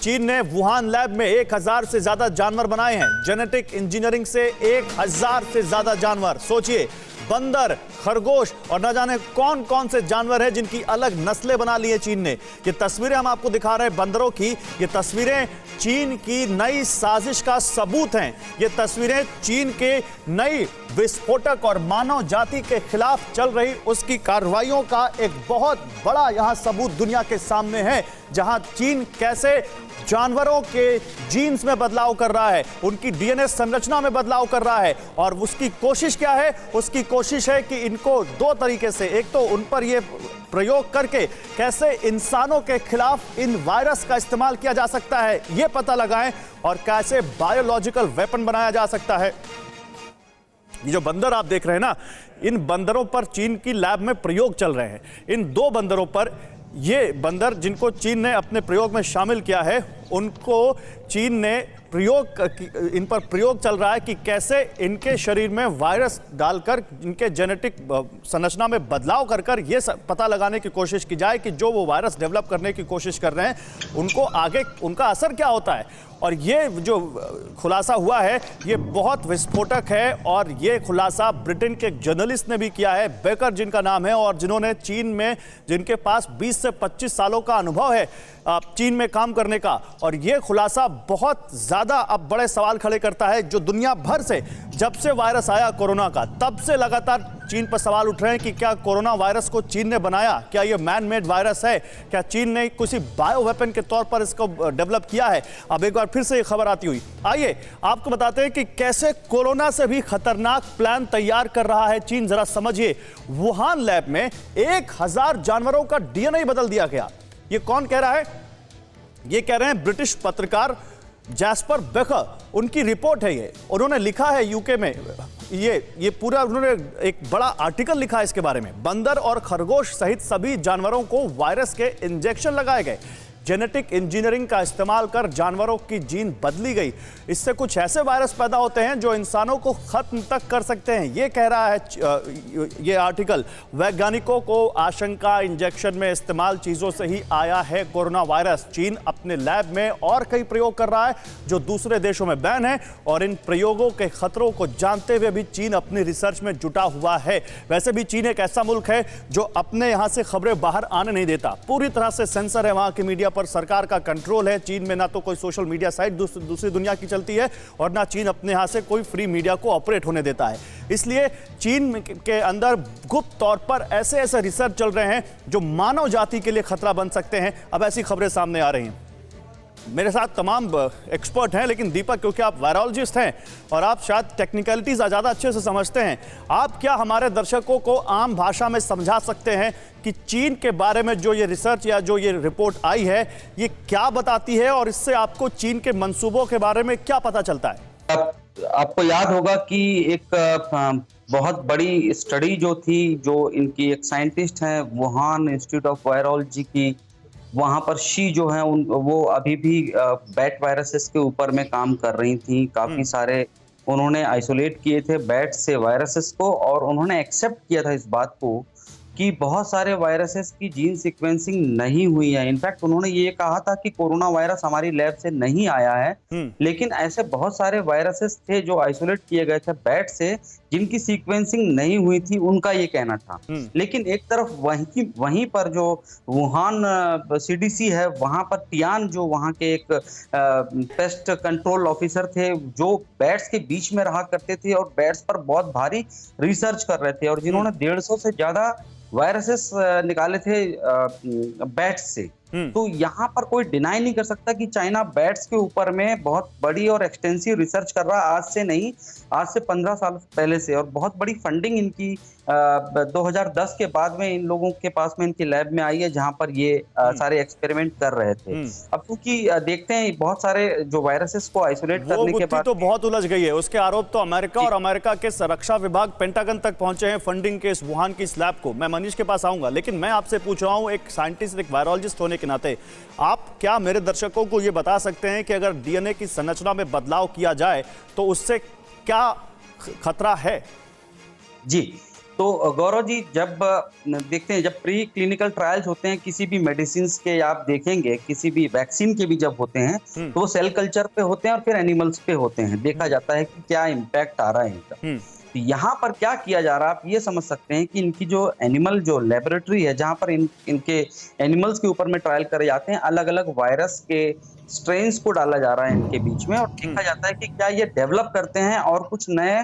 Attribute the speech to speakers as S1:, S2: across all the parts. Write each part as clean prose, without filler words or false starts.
S1: चीन ने Wuhan lab में 1000 से ज्यादा जानवर बनाए हैं। जेनेटिक इंजीनियरिंग से 1000 से ज्यादा जानवर। सोचिए, बंदर, खरगोश और न जाने कौन कौन से जानवर हैं जिनकी अलग नस्लें बना ली है चीन ने। ये तस्वीरें हम आपको दिखा रहे हैं बंदरों की। ये तस्वीरें चीन की नई साजिश का सबूत हैं। ये तस्वीरें चीन के नई विस्फोटक और मानव जाति के खिलाफ चल रही उसकी कार्रवाइयों का एक बहुत बड़ा यहां सबूत दुनिया के सामने है, जहां चीन कैसे जानवरों के जीन्स में बदलाव कर रहा है, उनकी डीएनए संरचना में बदलाव कर रहा है। और उसकी कोशिश क्या है? उसकी कोशिश है कि इनको दो तरीके से, एक तो उन पर यह प्रयोग करके कैसे इंसानों के खिलाफ इन वायरस का इस्तेमाल किया जा सकता है यह पता लगाएं, और कैसे बायोलॉजिकल वेपन बनाया जा सकता है। ये जो बंदर आप देख रहे हैं ना, इन बंदरों पर चीन की लैब में प्रयोग चल रहे हैं। इन दो बंदरों पर, ये बंदर जिनको चीन ने अपने प्रयोग में शामिल किया है, उनको चीन ने इन पर प्रयोग चल रहा है कि कैसे इनके शरीर में वायरस डालकर इनके जेनेटिक संरचना में बदलाव कर ये पता लगाने की कोशिश की जाए कि जो वो वायरस डेवलप करने की कोशिश कर रहे हैं उनको आगे उनका असर क्या होता है। और ये जो खुलासा हुआ है ये बहुत विस्फोटक है, और ये खुलासा ब्रिटेन के जर्नलिस्ट ने भी किया है, बेकर जिनका नाम है, और जिन्होंने चीन में, जिनके पास 20 से 25 सालों का अनुभव है चीन में काम करने का। और ये खुलासा बहुत ज्यादा अब बड़े सवाल खड़े करता है, जो दुनिया भर से, जब से वायरस आया कोरोना का, तब से लगातार चीन पर सवाल उठ रहे हैं कि क्या कोरोना वायरस को चीन ने बनाया, क्या ये मैन मेड वायरस है, क्या चीन ने किसी बायो वेपन के तौर पर इसको डेवलप किया है। अब एक बार फिर से ये खबर आती हुई, आइए आपको बताते हैं कि कैसे कोरोना से भी खतरनाक प्लान तैयार कर रहा है चीन। जरा समझिए, वुहान लैब में 1000 जानवरों का डीएनए बदल दिया गया। ये कौन कह रहा है? ये कह रहे हैं ब्रिटिश पत्रकार जैस्पर बेकर, उनकी रिपोर्ट है ये। उन्होंने लिखा है यूके में, ये पूरा उन्होंने एक बड़ा आर्टिकल लिखा है इसके बारे में। बंदर और खरगोश सहित सभी जानवरों को वायरस के इंजेक्शन लगाए गए। जेनेटिक इंजीनियरिंग का इस्तेमाल कर जानवरों की जीन बदली गई। इससे कुछ ऐसे वायरस पैदा होते हैं जो इंसानों को खत्म तक कर सकते हैं, ये कह रहा है ये आर्टिकल। वैज्ञानिकों को आशंका इंजेक्शन में इस्तेमाल चीज़ों से ही आया है कोरोना वायरस। चीन अपने लैब में और कई प्रयोग कर रहा है जो दूसरे देशों में बैन है, और इन प्रयोगों के खतरों को जानते हुए भी चीन अपनी रिसर्च में जुटा हुआ है। वैसे भी चीन एक ऐसा मुल्क है जो अपने यहाँ से खबरें बाहर आने नहीं देता, पूरी तरह से सेंसर है वहाँ की मीडिया पर, सरकार का कंट्रोल है। चीन में ना तो कोई सोशल मीडिया साइट दूसरी दुनिया की चलती है, और ना चीन अपने यहां से कोई फ्री मीडिया को ऑपरेट होने देता है। इसलिए चीन के अंदर गुप्त तौर पर ऐसे ऐसे रिसर्च चल रहे हैं जो मानव जाति के लिए खतरा बन सकते हैं। अब ऐसी खबरें सामने आ रही हैं। मेरे साथ तमाम एक्सपर्ट हैं, लेकिन दीपक, क्योंकि आप वायरोलॉजिस्ट हैं और आप शायद टेक्निकलिटीज ज़्यादा अच्छे से समझते हैं, आप क्या हमारे दर्शकों को आम भाषा में समझा सकते हैं कि चीन के बारे में जो ये रिसर्च या जो ये रिपोर्ट आई है ये क्या बताती है, और इससे आपको चीन के मंसूबों के बारे में क्या पता चलता है?
S2: आपको याद होगा कि एक बहुत बड़ी स्टडी जो थी, जो इनकी एक साइंटिस्ट हैं वुहान इंस्टीट्यूट ऑफ वायरोलॉजी की, वहाँ पर शी जो है वो अभी भी बैट वायरसेस के ऊपर में काम कर रही थी। काफी सारे उन्होंने आइसोलेट किए थे बैट से वायरसेस को, और उन्होंने एक्सेप्ट किया था इस बात को कि बहुत सारे वायरसेस की जीन सीक्वेंसिंग नहीं हुई है। इनफैक्ट उन्होंने ये कहा था कि कोरोना वायरस हमारी लैब से नहीं आया है, लेकिन ऐसे बहुत सारे वायरसेस थे जो आइसोलेट किए गए थे बैट से, जिनकी सीक्वेंसिंग नहीं हुई थी, उनका ये कहना था। लेकिन एक तरफ वहीं पर जो वुहान सीडीसी है, वहां पर टियान जो वहां के एक पेस्ट कंट्रोल ऑफिसर थे, जो बैट्स के बीच में रहा करते थे और बैट्स पर बहुत भारी रिसर्च कर रहे थे, और जिन्होंने 150 से ज्यादा वायरसेस निकाले थे बैट्स से। तो यहाँ पर कोई डिनाई नहीं कर सकता कि चाइना बैट्स के ऊपर में बहुत बड़ी और एक्सटेंसिव रिसर्च कर रहा है, आज से नहीं, आज से 15 साल पहले से। और बहुत बड़ी फंडिंग इनकी 2010 के बाद में इन लोगों के पास में इनकी लैब में आई है, जहां पर ये सारे एक्सपेरिमेंट कर रहे थे। अब क्योंकि देखते हैं बहुत सारे जो वायरसेस को आइसोलेट करने के बाद
S1: तो बहुत उलझ गई है। उसके आरोप तो अमेरिका और अमेरिका के संरक्षा विभाग पेंटागन तक पहुंचे हैं फंडिंग के इस वुहान की इस लैब को। मैं मनीष के पास आऊंगा, लेकिन मैं आपसे पूछ रहा हूं, एक साइंटिस्ट, एक वायरोलॉजिस्ट होने के नाते, आप क्या मेरे दर्शकों को ये बता सकते हैं कि अगर डीएनए की संरचना में बदलाव किया जाए तो उससे क्या खतरा है?
S2: जी, तो गौरव जी, जब देखते हैं, जब प्री क्लिनिकल ट्रायल्स होते हैं किसी भी मेडिसिन के, आप देखेंगे किसी भी वैक्सीन के भी जब होते हैं तो वो सेल कल्चर पे होते हैं और फिर एनिमल्स पे होते हैं, देखा जाता है कि क्या इम्पैक्ट आ रहा है इनका। तो यहाँ पर क्या किया जा रहा है, आप ये समझ सकते हैं कि इनकी जो एनिमल जो लेबोरेटरी है जहाँ पर इनके एनिमल्स के ऊपर में ट्रायल करे जाते हैं, अलग अलग वायरस के स्ट्रेन्स को डाला जा रहा है इनके बीच में और देखा जाता है कि क्या ये डेवलप करते हैं और कुछ नए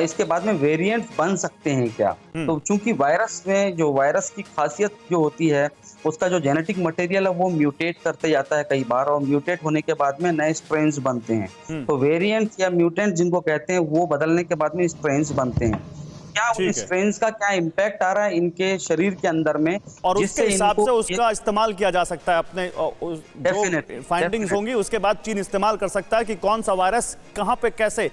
S2: इसके बाद में वेरिएंट बन सकते हैं क्या। तो चूंकि वायरस में जो वायरस की खासियत जो होती है, उसका जो जेनेटिक मटेरियल है वो म्यूटेट करते जाता है कई बार, और म्यूटेट होने के बाद में नए स्ट्रेन्स बनते हैं। तो वेरिएंट या म्यूटेंट जिनको कहते हैं वो बदलने के बाद में स्ट्रेन्स बनते हैं। क्या उन स्ट्रेन्स का क्या इम्पैक्ट आ रहा है इनके शरीर के अंदर में,
S1: और उसके हिसाब से उसका इस्तेमाल किया जा सकता है। अपने जो फाइंडिंग्स होंगी उसके बाद चीन इस्तेमाल कर सकता है कि कौन सा वायरस कहां पे कैसे।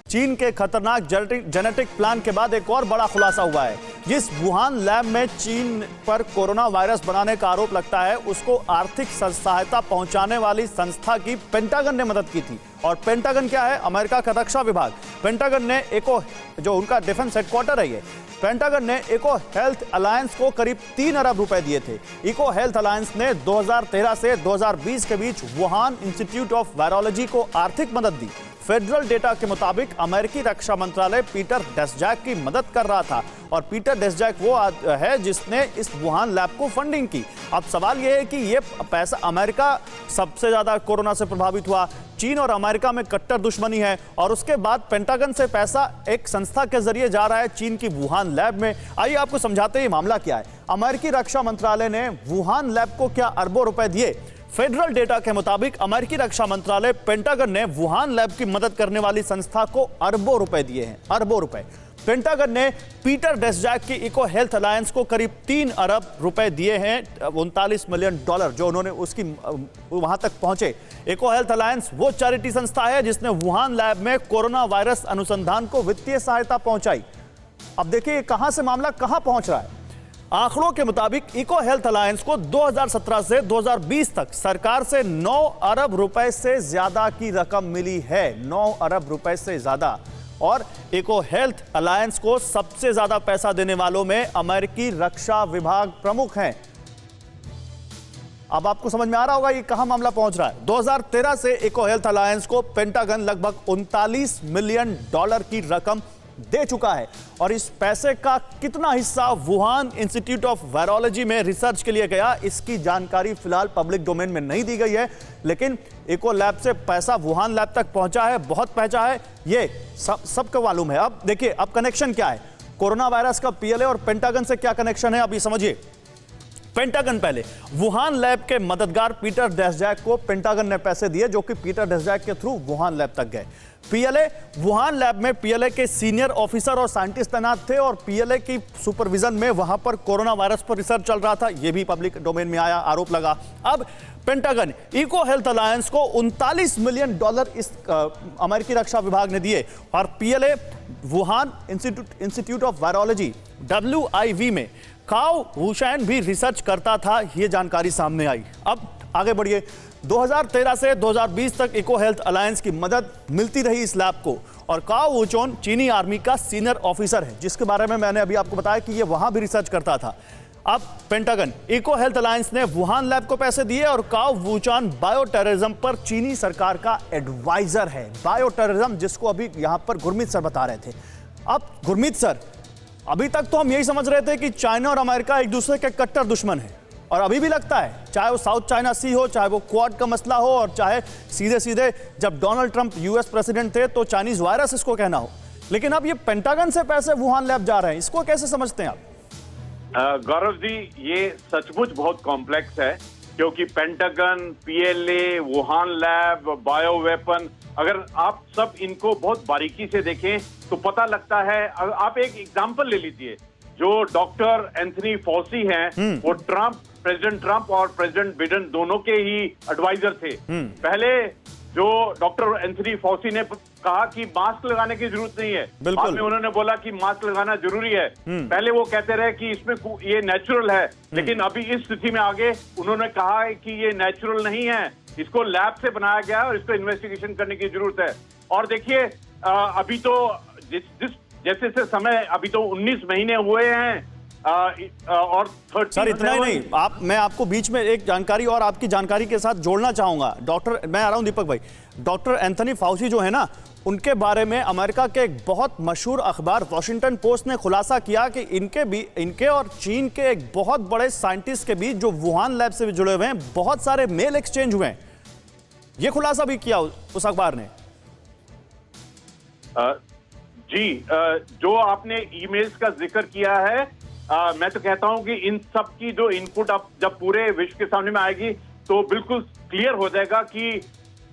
S1: चीन के खतरनाक जेनेटिक प्लान के बाद एक और बड़ा खुलासा हुआ है। जिस वुहान लैब में चीन पर कोरोना वायरस बनाने का आरोप लगता है, उसको आर्थिक सहायता पहुंचाने वाली संस्था की पेंटागन ने मदद की थी। और पेंटागन क्या है? अमेरिका का रक्षा विभाग। पेंटागन ने जो उनका डिफेंस हेडक्वार्टर है, ये पेंटागन ने इको हेल्थ अलायंस को करीब 3 अरब रुपए दिए थे। इको हेल्थ अलायंस ने 2013 से 2020 के बीच वुहान इंस्टीट्यूट ऑफ वायरोलॉजी को आर्थिक मदद दी। फेडरल डेटा के मुताबिक अमेरिकी रक्षा मंत्रालय पीटर डेस्जैक की मदद कर रहा था, और पीटर डेस्जैक वो है जिसने इस वुहान लैब को फंडिंग की। अब सवाल यह है कि ये पैसा, अमेरिका सबसे ज्यादा कोरोना से प्रभावित हुआ, चीन और अमेरिका में कट्टर दुश्मनी है, और उसके बाद पेंटागन से पैसा एक संस्था के जरिए जा रहा है चीन की वुहान लैब में। आइए आपको समझाते हैं मामला क्या है। अमेरिकी रक्षा मंत्रालय ने वुहान लैब को क्या अरबों रुपए दिए। फेडरल डेटा के मुताबिक अमेरिकी रक्षा मंत्रालय पेंटागन ने वुहान लैब की मदद करने वाली संस्था को अरबों रुपए दिए हैं, अरबों रुपए। पेंटागन ने पीटर डेस्जैक की इको हेल्थ अलायंस को करीब 3 अरब रुपए दिए हैं, 39 मिलियन डॉलर जो उन्होंने उसकी वहां तक पहुंचे। इको हेल्थ अलायंस वो चैरिटी संस्था है जिसने वुहान लैब में कोरोना वायरस अनुसंधान को वित्तीय सहायता पहुंचाई। अब देखिए कहां से मामला कहां पहुंच रहा है। आंकड़ों के मुताबिक इको हेल्थ अलायंस को 2017 से 2020 तक सरकार से 9 अरब रुपए से ज्यादा की रकम मिली है, 9 अरब रुपए से ज्यादा। और इको हेल्थ अलायंस को सबसे ज्यादा पैसा देने वालों में अमेरिकी रक्षा विभाग प्रमुख हैं। अब आपको समझ में आ रहा होगा ये कहां मामला पहुंच रहा है। 2013 से इको हेल्थ अलायंस को पेंटागन लगभग 39 मिलियन डॉलर की रकम दे चुका है, और इस पैसे का कितना हिस्सा वुहान इंस्टीट्यूट ऑफ वायरोलॉजी में रिसर्च के लिए गया, इसकी जानकारी फिलहाल पब्लिक डोमेन में नहीं दी गई है। लेकिन इको लैब से पैसा वुहान लैब तक पहुंचा है, बहुत पहुंचा है, ये सबको मालूम है। अब देखिए अब कनेक्शन क्या है, कोरोना वायरस का पीएलए और पेंटागन से क्या कनेक्शन है, अब ये समझिए। पेंटागन पहले वुहान लैब के मददगार पीटर डेस्जैक को पेंटागन ने पैसे दिए, जो कि पीटर डेस्जैक के थ्रू वुहान लैब तक गए। पीएलए वुहान लैब में पीएलए के सीनियर ऑफिसर और साइंटिस्ट तैनात थे, और पीएलए की सुपरविजन में वहां पर कोरोना वायरस पर रिसर्च चल रहा था। यह भी पब्लिक डोमेन में आया, आरोप लगा। अब पेंटागन इको हेल्थ अलायंस को 39 मिलियन डॉलर इस अमेरिकी रक्षा विभाग ने दिए, और PLA Wuhan institute of virology WIV में काओ वुशैन भी रिसर्च करता था, यह जानकारी सामने आई। अब आगे बढ़िए। 2013 से 2020 तक इको हेल्थ अलायंस की मदद मिलती रही इस लैब को, और काओ वुचोन चीनी आर्मी का सीनियर ऑफिसर है, जिसके बारे में मैंने अभी आपको बताया कि ये वहां भी रिसर्च करता था। अब पेंटागन इको हेल्थ अलायंस ने वुहान लैब को पैसे दिए, और काओ वुचोन बायो टेररिज्म पर चीनी सरकार का एडवाइजर है। बायो टेररिज्म जिसको अभी यहां पर गुरमीत सर बता रहे थे। अब गुरमीत सर, अभी तक तो हम यही समझ रहे थे कि चाइना और अमेरिका एक दूसरे के कट्टर दुश्मन है, और अभी भी लगता है, चाहे वो साउथ चाइना सी हो, चाहे वो क्वाड का मसला हो, और चाहे सीधे सीधे जब डोनाल्ड ट्रंप यूएस प्रेसिडेंट थे तो चाइनीज वायरस इसको कहना हो। लेकिन अब ये पेंटागन से पैसे वुहान लैब जा रहे हैं, इसको कैसे समझते हैं आप?
S3: गौरव जी, ये सचमुच बहुत कॉम्प्लेक्स है, क्योंकि pentagon, PLA, Wuhan lab, bio weapon, अगर आप सब इनको बहुत बारीकी से देखें तो पता लगता है। आप एक एग्जांपल ले लीजिए, जो डॉक्टर एंथनी फॉसी हैं, वो प्रेसिडेंट ट्रंप और प्रेसिडेंट बिडेन दोनों के ही एडवाइजर थे। पहले जो डॉक्टर एंथनी फॉसी ने कहा कि मास्क लगाने की जरूरत नहीं है, बाद में उन्होंने बोला कि मास्क लगाना जरूरी है। पहले वो कहते रहे कि इसमें ये नेचुरल है, लेकिन अभी इस स्थिति में आगे उन्होंने कहा है कि ये नेचुरल नहीं है, इसको लैब से बनाया गया है और इसको इन्वेस्टिगेशन करने की जरूरत है। और देखिए अभी तो जिस जैसे से समय अभी तो 19 महीने हुए हैं और 30
S1: सर इतना ही नहीं, मैं आपको बीच में एक जानकारी और आपकी जानकारी के साथ जोड़ना चाहूंगा। डॉक्टर, मैं आ रहा हूं दीपक भाई, डॉक्टर एंथनी फाउची जो है ना, उनके बारे में अमेरिका के एक बहुत मशहूर अखबार वॉशिंगटन पोस्ट ने खुलासा किया कि इनके और चीन के एक बहुत बड़े साइंटिस्ट के बीच जो वुहान लैब से भी जुड़े हुए हैं, बहुत सारे मेल एक्सचेंज हुए हैं। यह खुलासा भी किया उस अखबार ने।
S3: जी, जो आपने ईमेल्स का जिक्र किया है, मैं तो कहता हूं कि इन सब की जो इनपुट अब जब पूरे विश्व के सामने में आएगी तो बिल्कुल क्लियर हो जाएगा कि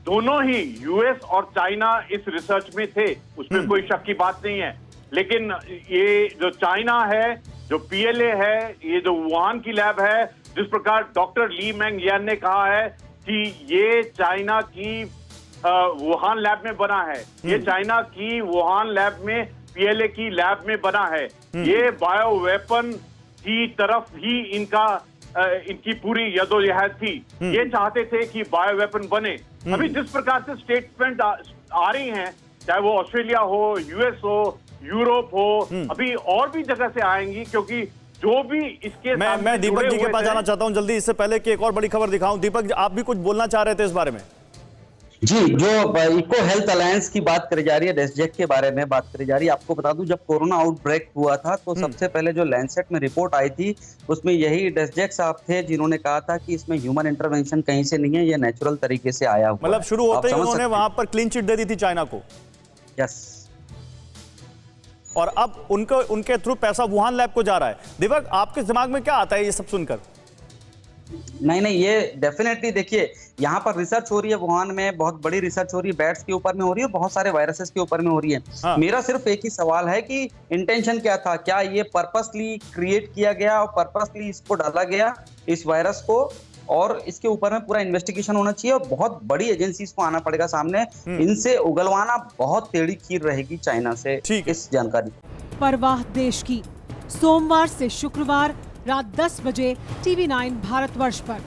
S3: दोनों ही यूएस और चाइना इस रिसर्च में थे, उसमें कोई शक की बात नहीं है। लेकिन ये जो चाइना है, जो पीएलए है, ये जो वुहान की लैब है, जिस प्रकार डॉक्टर ली मेंग यान ने कहा है कि ये चाइना की वुहान लैब में बना है, ये चाइना की वुहान लैब में पीएलए की लैब में बना है, ये बायो वेपन की तरफ ही इनकी पूरी यदोजहद थी। ये चाहते थे कि बायो वेपन बने। अभी जिस प्रकार से स्टेटमेंट आ रही हैं, चाहे वो ऑस्ट्रेलिया हो, यूएस हो, यूरोप हो, अभी और भी जगह से आएंगी, क्योंकि जो भी इसके
S1: मैं दीपक जी के पास जाना चाहता हूं जल्दी, इससे पहले कि एक और बड़ी खबर दिखाऊं। दीपक, आप भी कुछ बोलना चाह रहे थे इस बारे में?
S2: जी, जो इको हेल्थ अलायंस की बात करी जा रही है, डेस्जेक के बारे में बात करी जा रही है। आपको बता दूं, जब कोरोना आउटब्रेक हुआ था तो सबसे पहले जो लैंसेट में रिपोर्ट आई थी उसमें यही डेस्जेक साहब थे जिन्होंने कहा था कि इसमें ह्यूमन इंटरवेंशन कहीं से नहीं है, ये नेचुरल तरीके से आया हुआ।
S1: मतलब शुरू होते ही उन्होंने वहां पर क्लीन चिट दे दी थी चाइना को।
S2: यस,
S1: और अब उनके थ्रू पैसा वुहान लैब को जा रहा है। दीपक, आपके दिमाग में क्या आता है ये सब सुनकर?
S2: नहीं, ये डेफिनेटली देखिए, यहाँ पर रिसर्च हो रही है वुहान में, बहुत बड़ी रिसर्च हो रही है, बैट्स के ऊपर में हो रही है, बहुत सारे वायरसेस के ऊपर में हो रही है।
S1: हाँ।
S2: मेरा सिर्फ एक ही सवाल है कि इंटेंशन क्या था? क्या ये पर्पसली क्रिएट किया गया और पर्पसली इसको डाला गया, इस वायरस को? और इसके ऊपर में पूरा इन्वेस्टिगेशन होना चाहिए और बहुत बड़ी एजेंसीज को आना पड़ेगा सामने। इनसे उगलवाना बहुत टेढ़ी खीर रहेगी चाइना से इस जानकारी।
S4: परवाह देश की, सोमवार से शुक्रवार रात 10 बजे TV9 भारतवर्ष पर।